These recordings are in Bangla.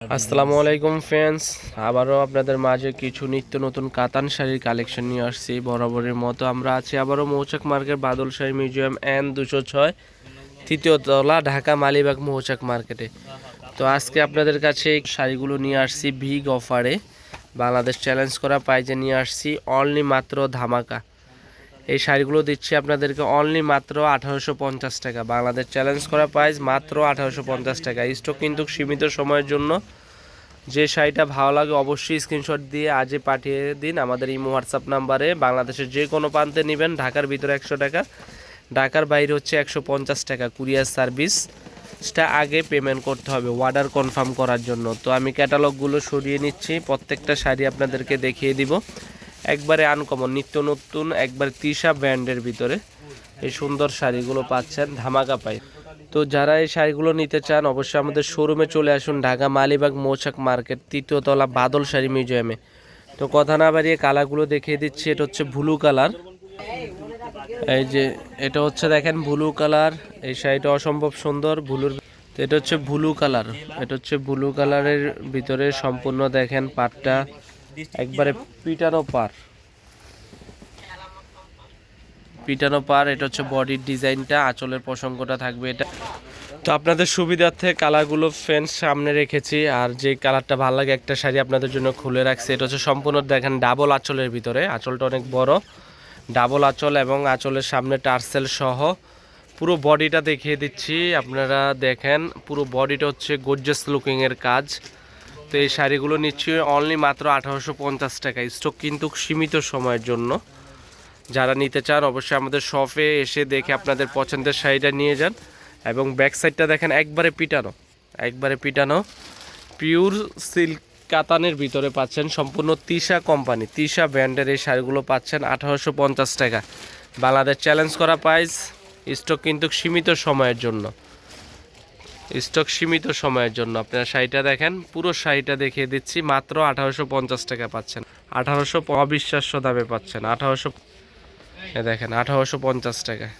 আসসালামু আলাইকুম ফ্রেন্ডস, আবারও আপনাদের মাঝে কিছু নিত্য নতুন কাতান শাড়ির কালেকশন নিয়ে আসছি। বরাবরের মতো আমরা আছি আবারও মৌচাক মার্কেট, বাদল শাড়ি মিউজিয়াম N 206 তৃতীয় তলা, ঢাকা মালিবাগ মৌচাক মার্কেটে। তো আজকে আপনাদের কাছে এই শাড়িগুলো নিয়ে আসছি বিগ অফারে। বাংলাদেশ চ্যালেঞ্জ করা প্রাইজে নিয়ে আসছি অনলি মাত্র ধামাকা। এই শাড়িগুলো দিচ্ছি আপনাদেরকে অনলি মাত্র 1850 টাকা। বাংলাদেশ চ্যালেঞ্জ করা প্রাইস মাত্র 1850 টাকা। স্টক কিন্তু সীমিত সময়ের জন্য। যে শাড়িটা ভালো লাগে অবশ্যই স্ক্রিনশট দিয়ে আজই পাঠিয়ে দিন আমাদের ইমো হোয়াটসঅ্যাপ নাম্বারে। বাংলাদেশের যে কোনো প্রান্তে নেবেন, ঢাকার ভিতরে 100 টাকা, ঢাকার বাইরে হচ্ছে 150 টাকা। কুরিয়ার সার্ভিসটা আগে পেমেন্ট করতে হবে অর্ডার কনফার্ম করার জন্য। তো আমি ক্যাটালগুলো সরিয়ে নিচ্ছি, প্রত্যেকটা শাড়ি আপনাদেরকে দেখিয়ে দিব। একবারে আনকমন, নিত্য নতুন, একবার তৃষা ব্র্যান্ডের ভিতরে এই সুন্দর শাড়িগুলো পাচ্ছেন ধামাকা পাই। তো যারা এই শাড়িগুলো নিতে চান অবশ্যই আমাদের শোরুমে চলে আসুন, ঢাকা মালিবাগ মৌচাক মার্কেট, তৃতীয় তলা, বাদল শাড়ি মিউজিয়ামে। তো কথা না বাড়িয়ে কালারগুলো দেখিয়ে দিচ্ছি। এটা হচ্ছে ব্লু কালার, এই যে এটা হচ্ছে দেখেন ব্লু কালার। এই শাড়িটা অসম্ভব সুন্দর ব্লুর। তো এটা হচ্ছে ব্লু কালার, এটা হচ্ছে ব্লু কালারের ভিতরে সম্পূর্ণ দেখেন পাটটা একবারে পিটানো পার, পিটানো পার। এটা হচ্ছে বডির ডিজাইনটা, আঁচলের প্রসঙ্গটা থাকবে এটা। তো আপনাদের সুবিধার্থে কালারগুলো ফ্রেন্ডস সামনে রেখেছি, আর যে কালারটা ভালো লাগে একটা শাড়ি আপনাদের জন্য খুলে রাখছি। এটা হচ্ছে সম্পূর্ণ দেখেন ডাবল আঁচলের ভিতরে, আঁচলটা অনেক বড়, ডাবল আঁচল এবং আঁচলের সামনে টার্সেল সহ পুরো বডিটা দেখিয়ে দিচ্ছি। আপনারা দেখেন পুরো বডিটা হচ্ছে গর্জিয়াস লুকিংয়ের কাজ। তো এই শাড়িগুলো নিচ্ছি অনলি মাত্র 1850 টাকা। স্টক কিন্তু সীমিত সময়ের জন্য। যারা নিতে চান অবশ্যই আমাদের শপে এসে দেখে আপনাদের পছন্দের শাড়িটা নিয়ে যান। এবং ব্যাক সাইডটা দেখেন একবারে পিটানো, একবারে পিটানো পিওর সিল্ক কাতানের ভিতরে পাচ্ছেন। সম্পূর্ণ তৃষা কোম্পানি, তৃষা ব্র্যান্ডের এই শাড়িগুলো পাচ্ছেন 1850 টাকা। বাংলাদেশ চ্যালেঞ্জ করা প্রাইস। স্টক কিন্তু সীমিত সময়ের জন্য, স্টক সীমিত সময়ের জন্য। আপনারা শাড়িটা দেখেন, পুরো শাড়িটা দেখিয়ে দিচ্ছি, মাত্র 1850 টাকা পাচ্ছেন। 1800 অবিশ্বাস্য দামে পাচ্ছেন, 1800 দেখেন 1850 টাকায়।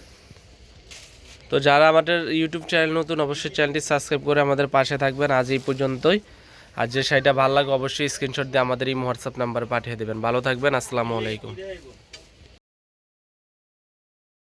তো যারা আমাদের ইউটিউব চ্যানেল নতুন অবশ্যই চ্যানেলটি সাবস্ক্রাইব করে আমাদের পাশে থাকবেন। আজ এই পর্যন্তই। আর যে শাড়িটা ভালো লাগে অবশ্যই স্ক্রিনশট দিয়ে আমাদের এই হোয়াটসঅ্যাপ নাম্বারে পাঠিয়ে দেবেন। ভালো থাকবেন, আসসালামু আলাইকুম।